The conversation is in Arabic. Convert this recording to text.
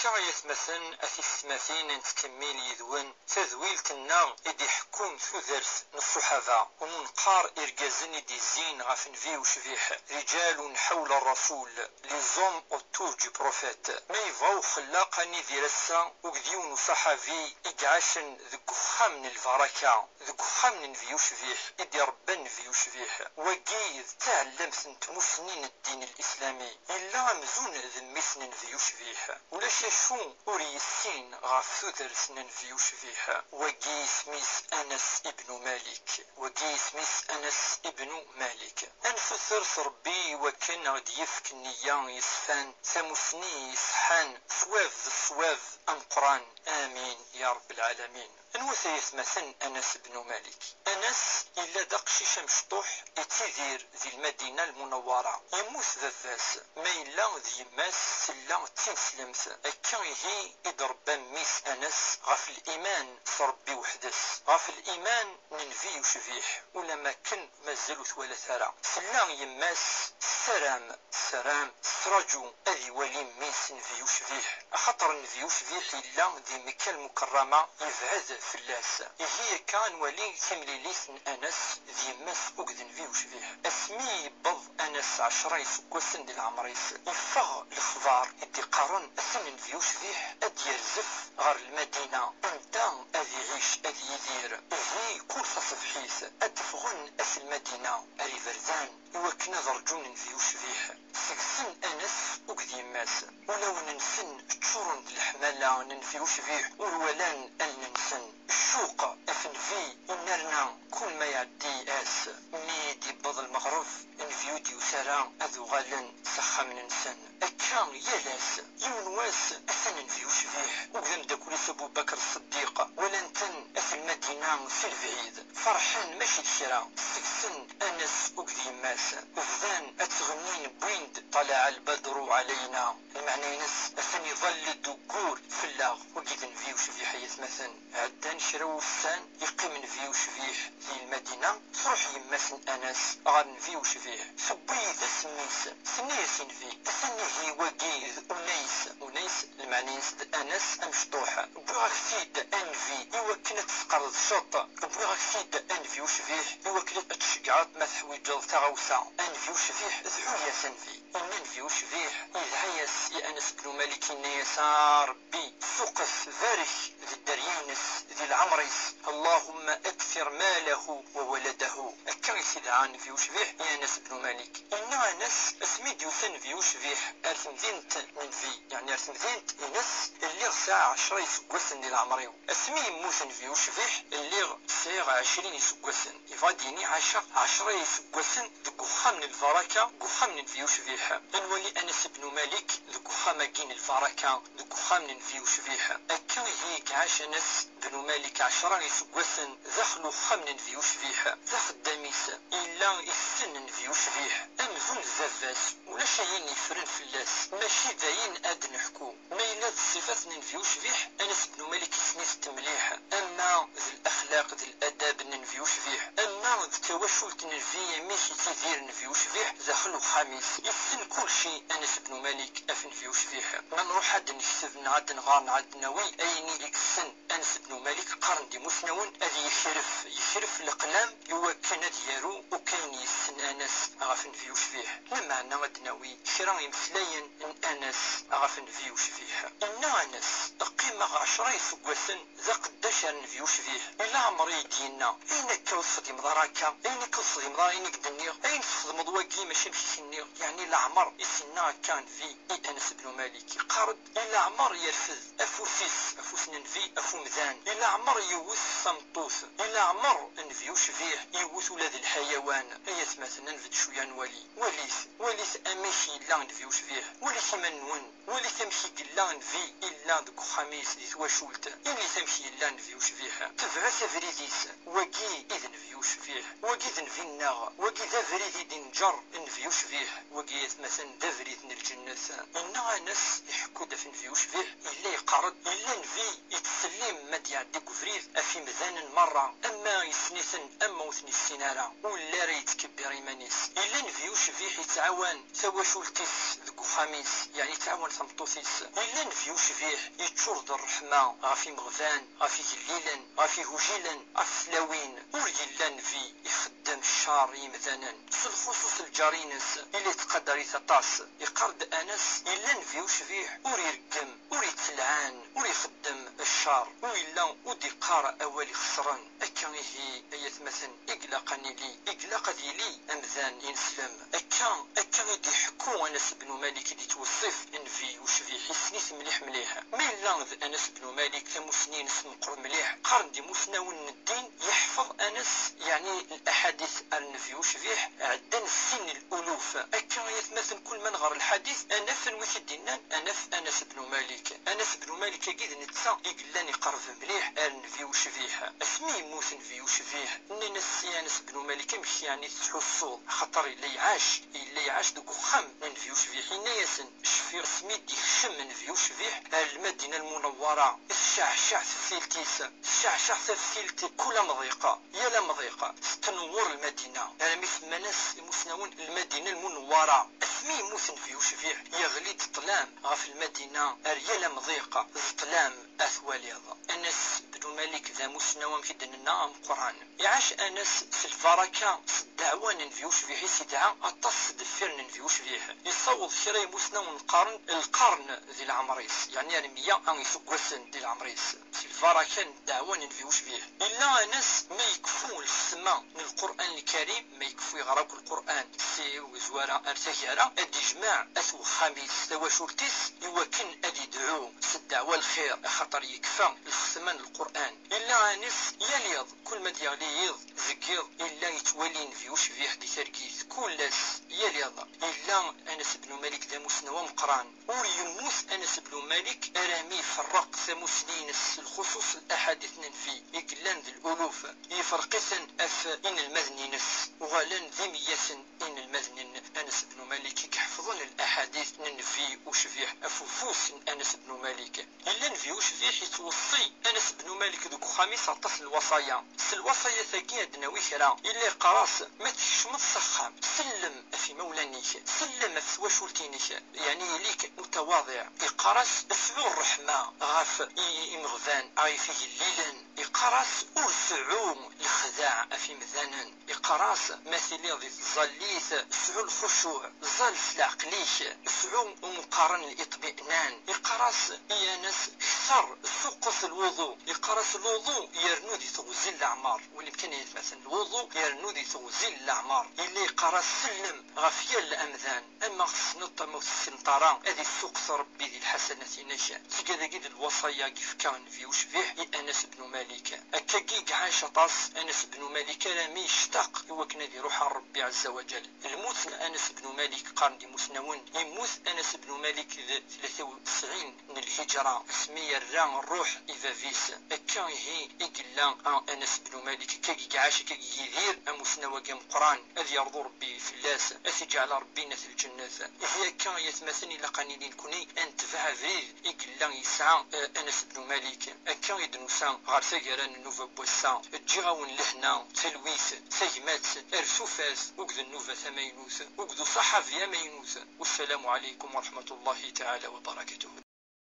هكا يتمثل أثيثماثين نتكمل يذون تذويلتنا إدي حكوم ثوذرث الصحابة ومنقار إرجازن إدي زين غافن في وشبيح رجال حول الرسول لزوم أوتور دي بروفيت ما يفاو خلاقاني ذي رسا وقديون صحابي إقعاشن ذو خامن الفركة ذو خامن في وشبيح إدي ربن في وشبيح وقيد تعلمت نتمسنين الدين الإسلامي إلا مزون ذمسن في وشبيح ولا شاشو أوريسين غاف ثوذرثن في وشبيح وقي سميس أنس ابن مالك وقي سميس أنس ابن مالك أنفثرث ربي وكان غد يفك النية يسفان ثمسني يسحان ثواف الصواف أنقران آمين يا رب العالمين. نوثي يثمثن أنس بن مالك أنس إلا دقشيش مشطوح يتذير ذي المدينة المنورة يموت ذذاس ما إلا ذي يماس سلا تنسلمث أكا هي إضرب ميس أنس غاف الإيمان صربي وحدث غاف الإيمان ننفي وشبيح ولا ما كن مازالو ولا ثرى سلا يماس سرام سراجو أذي ولي ميس نفي وشبيح خطر نفي وشبيح إلا ذي مكة المكرمة يبعد فلاس هي كان ولي ثمليليث أنس ذي مس أقدن فيه وشبيح اسمي بض أنس 10 سكوسن دي العمريس يفغ الخبار يدي قارن أثنن فيه وشبيح أدي يرزف غير المدينة أنت أذي يعيش أذي يدير هي كل صفحيث أدفغن أث المدينة أري فردان وكنا ضرجون فيه وشبيح سكسن أنس أقدي ماس ولو ننسن تشورن الحمالة ننفي وشبيح والولان ننسن الشوق أفن في إنرنا كل ما يعدي آس ميدي بض المغرب انفيو دي وسارا أذو غالن سخا من نسن أكام يالاس يمن واس أثن انفيو شبيح وقدم داكولي أبو بكر الصديق ولنتن أث المدينة سير بعيد فرحان ماشي تشرا سكسن أنس أقدي ماس وفذان أتغنين بويند طلع البدر علينا المعنى ينس أثن يظل دقور في اللاغ وقدن فيو شبيح يثمثن عدان شراو السان يقيم فيو شبيح ذي المدينة تروح يمثل أنس غادن فيو شبيح سبيذ سميس سنيسين في أثنيه وقيذ أنيس المعنى يسد أنس أمشطوح بغاك سيد أنفي يوكنت تسقرض شط بغاك سيد أنفي وشبيح يوكنت تشقعات مثحوي جل تغوسا أنفي وشبيح ذحو يسنفي أنفي وشبيح يذحيس يا أنس بن مالك يا ربي سقف فارش ذي الدريانس ذي العمريس اللهم أكثر ماله وولده أكرس عن في وشبيح يا أنس بن مالك إن أنس اسميد يوثن في وشبيح أرثمذينت من في يعني أرثمذينت أنس اللي غساع 10 يسقسن ديال العمريو اسمي موثن في وشبيح اللي سيغ 20 يسقسن يفاديني 10 يسقسن ذو خامن الفركة ذو خامن في وشبيح نولي أنس بن مالك ذو خامن الفركة ذو خامن في وشبيح أكا هيك عاش أنس بن مالك 10 يسقسن دخلوا خامن في وشبيح ذا خداميس إلا السن في وشبيح أمزون الزفاس ولا شيء يفرن في اللاس ماشي داين أد نحكو ما إلا الصفات في وشبيح أنس بن مالك سنيس تمليح أما ذي الأخلاق ذي الأداب في وشبيح أما ذي توشلت في ماشي تثير في وشبيح دخلوا خامس السن كل شيء أنس بن مالك أفن في وشبيح ما نروح عاد نكتب نعاد نغار نعاد نوي أيني لك السن أنس بن مالك قرن دي مثنون أذي يشرف القلام يوكن ديالو وكاين يسن أنس غافن في وشبيح لما أنا غدناوي كرا يمثلين أنس غافن في وشبيح إن أنس قيمة 10 يسقسن ذا قداش في وشبيح إلا عمري ديالنا أين كوصدي مضراكا أين كوصدي مضاريني قدنيغ أين تصدم ضواكي ماشي مشي يعني العمر يسنا كان في أنس بن مالك قارد إلا عمر يرفض أفوس ننفي أفو مذان إلا عمر يوث سمطوث إلا عمر نفي وشبيح يوث ولاد الحيوان أيات مثلا نفد شوية نولي وليث أمشي لا نفي وشبيح وليث منون وليث أمشي قلا نفي إلا دك خميس دي ثواشولت إلي تمشي لا نفي وشبيح تبغى سفريديس وقي إذن في وشبيح وقي إذن في الناغ وقي ذا فريدي دنجر نفي وشبيح وقي مثلا ذا فريد من الجنة إن أنس يحكو دفن في وشبيح إلا يقرد إلا نفي يتسلم مد يعدي كفريد أفي مذان مرة أما يسنيثن أما وثني السنارة ولا ريت كبير إيمانيس إلا نفي وشبيح يتعاون تواشولتيس ذكو خميس يعني يتعاون ثمطوثي تيس إلا نفيو شبيح يتشرد الرحمة غافي مغفان غافي جليلا غافي هجيلا غافي سلاوين ور إلا نفي يخدم الشار يمذانا بالخصوص الجارينس إلا يتقدر يتطاس يقرد أنس إلا نفيو شبيح ور يرقم ور يتلعان ور يخدم الشار وإلا ودي قارا أولي خسران أكا هي أيات مثلا إقلاقني لي إقلاق ديلي أمذان ينسلم أكا يدي حكو أنس بن مالك يدي توصف انفي وشفي حسنيت مليح ما إلا أنس بن مالك ثمسنين اسم قرب مليح قرن دي مسناون الدين يحفظ أنس يعني الأحاديث النفي وشفيح عدن السن الألوف أكا يتمثل كل من غير الحديث أنا فنوث الدينان أنا في أنس بن مالك أكيد نتسا يقلاني قرب مليح النفي وشفيح اسمي يموت نفي وشفيح أنس بن مالك مش يعني تحصو خطر اللي يعاش دوك خم نفي وشفيح ياسن شفير سميدي خشم نفي وشفيح المدينة المنورة الشعشع تفسيلتي كل مضيقة يا مضيقة تنور المدينة مثل ناس مسنون المدينة المنورة اسمي يموت نفي وشفيح يغلي الظلام غف المدينة ريال مضيقة الظلام أثواليض أنس بن مالك ذا مسنون في دننا القرآن يعاش أنس سلفاركا الدعوة نفي وشفيح سيدعا أطس دفير نفي وشفيح يصوض خيري مسنون القرن ذي العمريس يعني المية أن يسقسن ذي العمريس سلفاركا الدعوة نفي وشفيح إلا أنس ما يكفو السماء من القرآن الكريم ما يكفو يغرق القرآن سي وزوارا ارتجارا ادي جماع اثو خميس تواشورتيس يوكن ادي دعو الدعوة الخير خطر يكفى الختمان القرآن إلا أنس يليض كل ما دياليض زكيض إلا يتولين في وشفيح دي تركيز كلاس يليض إلا أنس بن مالك ذا مسنوى مقران ويموت أنس بن مالك أرامي فرق ثمسنين الخصوص الأحاديث ننفي يقلان ذي الألوف يفرقسن أف إن المذنينس وغالان ذي مياسن إن المذنين أنس بن مالك يحفظون الأحاديث ننفي وشفيح أفوفوس أنس بن مالك إلا نفي وشفيح يتوصي أنس بن مالك ذوك خميس عطس الوصايا الوصايا ثقية دناوي خيرا إلا قراص ما تشمت سخام سلم في مولانيك سلم في سواشولتينيك يعني ليك متواضع يقراص اسعو الرحمة غاف يمغفان عايفيه الليلا يقراص أرسعوم الخداع في مذانا يقراص مثلي ضد الظليث اسعو الخشوع ظل في العقليك اسعو مقارن الاطمئنان يقراص يا ناس كثر سقف الوضوء يقراص الوضوء يرنو دي تغزل الأعمار والإمكانيات مثلا الوضوء يرنو دي تغزل الأعمار اللي يقراص سلم غفيا الأمذان أما خصنط موت السنطرة هذه سقف ربي ذي الحسنات نشا تكذا كيد الوصايا كيف كان في وشبيح أنس بن مالك أكاكيك عاش طاس أنس بن مالك لم يشتاق يوكنا ذي روح ربي عز وجل الموت أنس بن مالك قرن دي مسنون يموت أنس بن مالك 93 من الهجرة اسمي الران الروح إيفافيس أكا هي إقلا أنس بن مالك كاكيك عاش كاكيك يدير أمسنوى قام قران أذ يرضو ربي في اللاس أذ يجعل ربينا في الجنة إذا كان يتمثلني لقانيلين كوني أن تفع فريد إقلا يسعى أنس بن مالك أكا يدنوسا غار ثقران النوفا بوسا الجيغاون لهنا تلويث ثقمات أرسوفاس وقذ النوفا ثمينوث وقذ صحفيا مينوث والسلام عليكم ورحمة الله تعالى وبركاته.